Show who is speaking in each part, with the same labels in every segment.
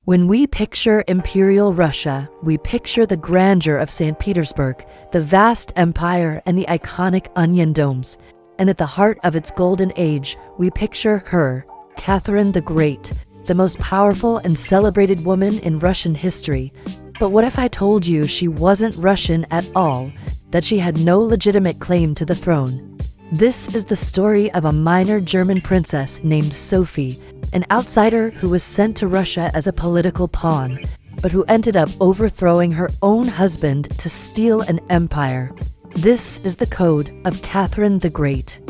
Speaker 1: When we picture Imperial Russia, we picture the grandeur of St. Petersburg, the vast empire, and the iconic onion domes. And at the heart of its golden age, we picture her, Catherine the Great, the most powerful and celebrated woman in Russian history. But what if I told you she wasn't Russian at all, that she had no legitimate claim to the throne? This is the story of a minor German princess named Sophie, an outsider who was sent to Russia as a political pawn, but who ended up overthrowing her own husband to steal an empire. This is the code of Catherine the Great.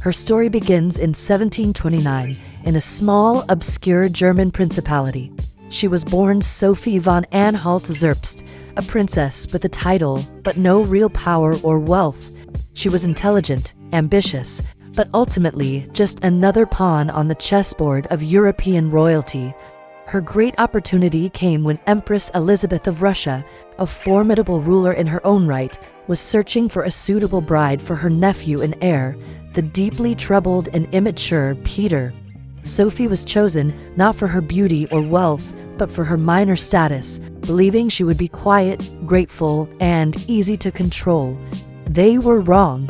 Speaker 1: Her story begins in 1729 in a small, obscure German principality. She was born Sophie von Anhalt-Zerbst, a princess with a title but no real power or wealth. She was intelligent, ambitious, but ultimately just another pawn on the chessboard of European royalty. Her great opportunity came when Empress Elizabeth of Russia, a formidable ruler in her own right, was searching for a suitable bride for her nephew and heir, the deeply troubled and immature Peter. Sophie was chosen not for her beauty or wealth, but for her minor status, believing she would be quiet, grateful, and easy to control. They were wrong.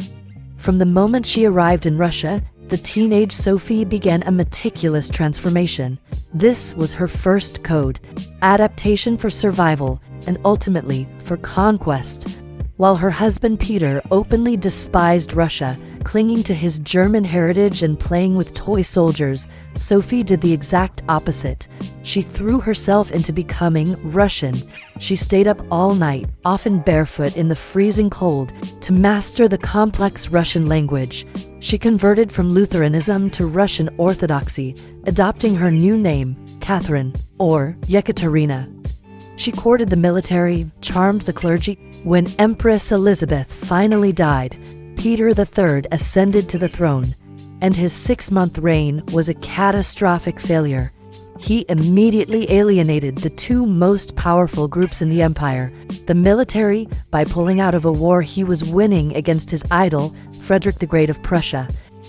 Speaker 1: From the moment she arrived in Russia, the teenage Sophie began a meticulous transformation. This was her first code: adaptation for survival, and ultimately for conquest. While her husband Peter openly despised Russia, clinging to his German heritage and playing with toy soldiers, Sophie did the exact opposite. She threw herself into becoming Russian. She stayed up all night, often barefoot in the freezing cold, to master the complex Russian language. She converted from Lutheranism to Russian Orthodoxy, adopting her new name, Catherine, or Yekaterina. She courted the military, charmed the clergy. When Empress Elizabeth finally died, Peter III ascended to the throne, and his 6-month reign was a catastrophic failure. He immediately alienated the two most powerful groups in the empire: the military, by pulling out of a war he was winning against his idol, Frederick the Great of Prussia,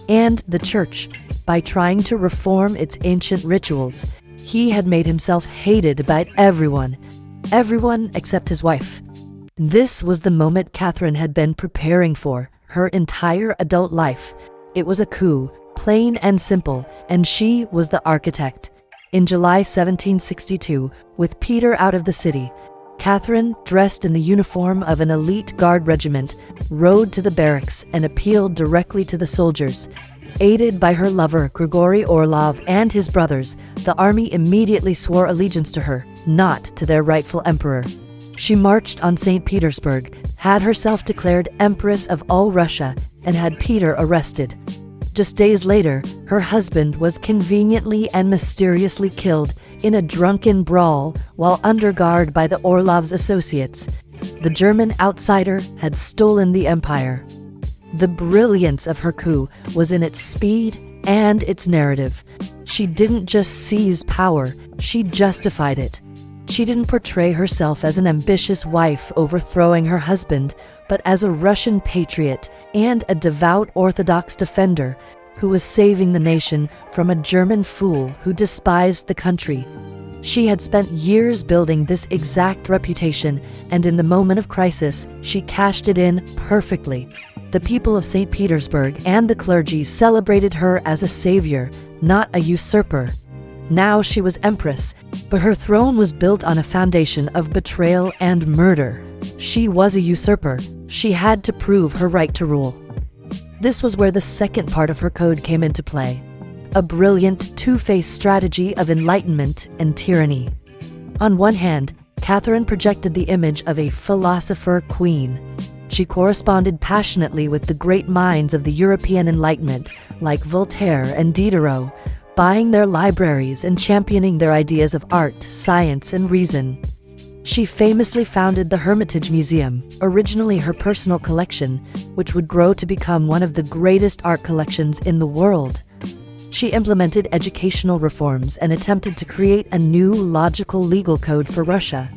Speaker 1: and the church, by trying to reform its ancient rituals. He had made himself hated by everyone except his wife. This was the moment Catherine had been preparing for her entire adult life. It was a coup, plain and simple, and she was the architect. In July 1762, with Peter out of the city, Catherine, dressed in the uniform of an elite guard regiment, rode to the barracks and appealed directly to the soldiers. Aided by her lover Grigory Orlov and his brothers, the army immediately swore allegiance to her, not to their rightful emperor. She marched on St. Petersburg, had herself declared Empress of All Russia, and had Peter arrested. Just days later, her husband was conveniently and mysteriously killed in a drunken brawl while under guard by the Orlovs' associates. The German outsider had stolen the empire. The brilliance of her coup was in its speed and its narrative. She didn't just seize power, she justified it. She didn't portray herself as an ambitious wife overthrowing her husband, but as a Russian patriot and a devout Orthodox defender who was saving the nation from a German fool who despised the country. She had spent years building this exact reputation, and in the moment of crisis, she cashed it in perfectly. The people of St. Petersburg and the clergy celebrated her as a savior, not a usurper. Now she was empress, but her throne was built on a foundation of betrayal and murder. She was a usurper. She had to prove her right to rule. This was where the second part of her code came into play: a brilliant two-faced strategy of enlightenment and tyranny. On one hand, Catherine projected the image of a philosopher queen. She corresponded passionately with the great minds of the European Enlightenment, like Voltaire and Diderot, buying their libraries and championing their ideas of art, science, and reason. She famously founded the Hermitage Museum, originally her personal collection, which would grow to become one of the greatest art collections in the world. She implemented educational reforms and attempted to create a new logical legal code for Russia.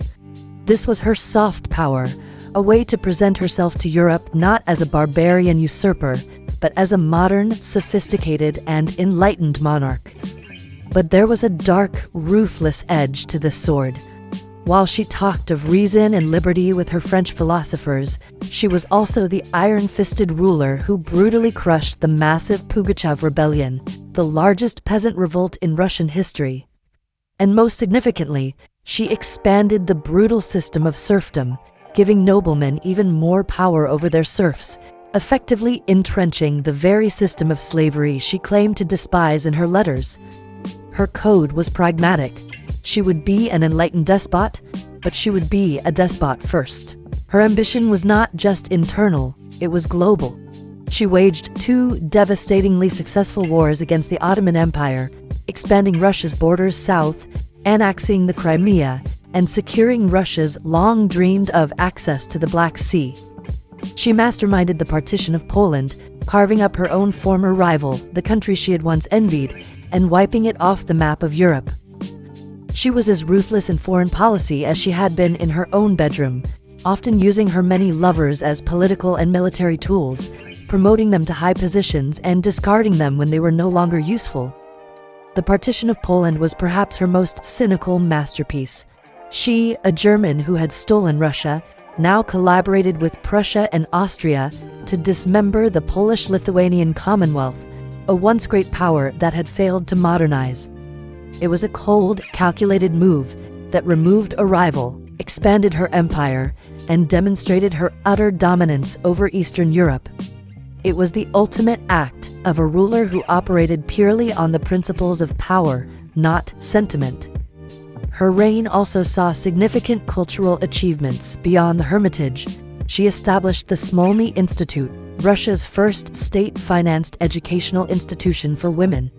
Speaker 1: This was her soft power, a way to present herself to Europe not as a barbarian usurper, but as a modern, sophisticated, and enlightened monarch. But there was a dark, ruthless edge to this sword. While she talked of reason and liberty with her French philosophers, she was also the iron-fisted ruler who brutally crushed the massive Pugachev rebellion, the largest peasant revolt in Russian history. And most significantly, she expanded the brutal system of serfdom, giving noblemen even more power over their serfs, effectively entrenching the very system of slavery she claimed to despise in her letters. Her code was pragmatic. She would be an enlightened despot, but she would be a despot first. Her ambition was not just internal, it was global. She waged 2 devastatingly successful wars against the Ottoman Empire, expanding Russia's borders south, annexing the Crimea, and securing Russia's long-dreamed-of access to the Black Sea. She masterminded the partition of Poland, carving up her own former rival, the country she had once envied, and wiping it off the map of Europe. She was as ruthless in foreign policy as she had been in her own bedroom, often using her many lovers as political and military tools, promoting them to high positions and discarding them when they were no longer useful. The partition of Poland was perhaps her most cynical masterpiece. She, a German who had stolen Russia, now collaborated with Prussia and Austria to dismember the Polish-Lithuanian Commonwealth, a once great power that had failed to modernize. It was a cold, calculated move that removed a rival, expanded her empire, and demonstrated her utter dominance over Eastern Europe. It was the ultimate act of a ruler who operated purely on the principles of power, not sentiment. Her reign also saw significant cultural achievements beyond the Hermitage. She established the Smolny Institute, Russia's first state-financed educational institution for women.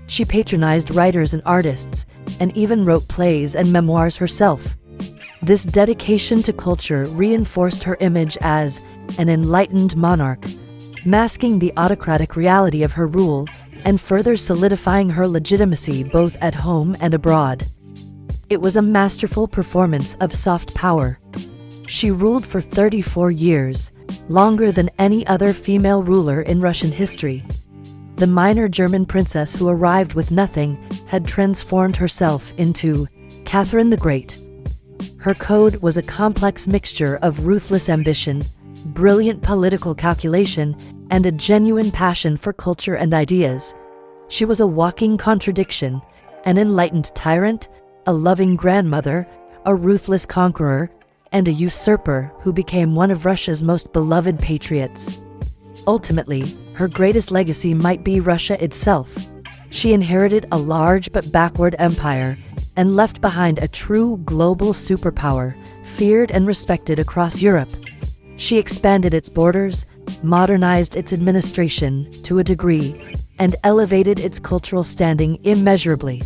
Speaker 1: She patronized writers and artists, and even wrote plays and memoirs herself. This dedication to culture reinforced her image as an enlightened monarch, masking the autocratic reality of her rule and further solidifying her legitimacy both at home and abroad. It was a masterful performance of soft power. She ruled for 34 years, longer than any other female ruler in Russian history. The minor German princess who arrived with nothing had transformed herself into Catherine the Great. Her code was a complex mixture of ruthless ambition, brilliant political calculation, and a genuine passion for culture and ideas. She was a walking contradiction, an enlightened tyrant, a loving grandmother, a ruthless conqueror, and a usurper who became one of Russia's most beloved patriots. Ultimately, her greatest legacy might be Russia itself. She inherited a large but backward empire and left behind a true global superpower, feared and respected across Europe. She expanded its borders, modernized its administration to a degree, and elevated its cultural standing immeasurably.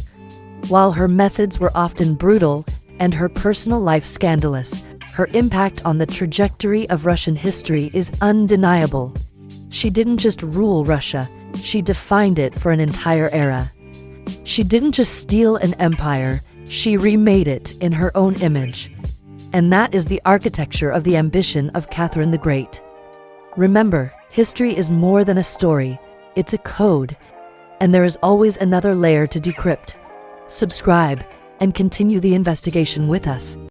Speaker 1: While her methods were often brutal and her personal life scandalous, her impact on the trajectory of Russian history is undeniable. She didn't just rule Russia, she defined it for an entire era. She didn't just steal an empire, she remade it in her own image. And that is the architecture of the ambition of Catherine the Great. Remember, history is more than a story, it's a code, and there is always another layer to decrypt. Subscribe and continue the investigation with us.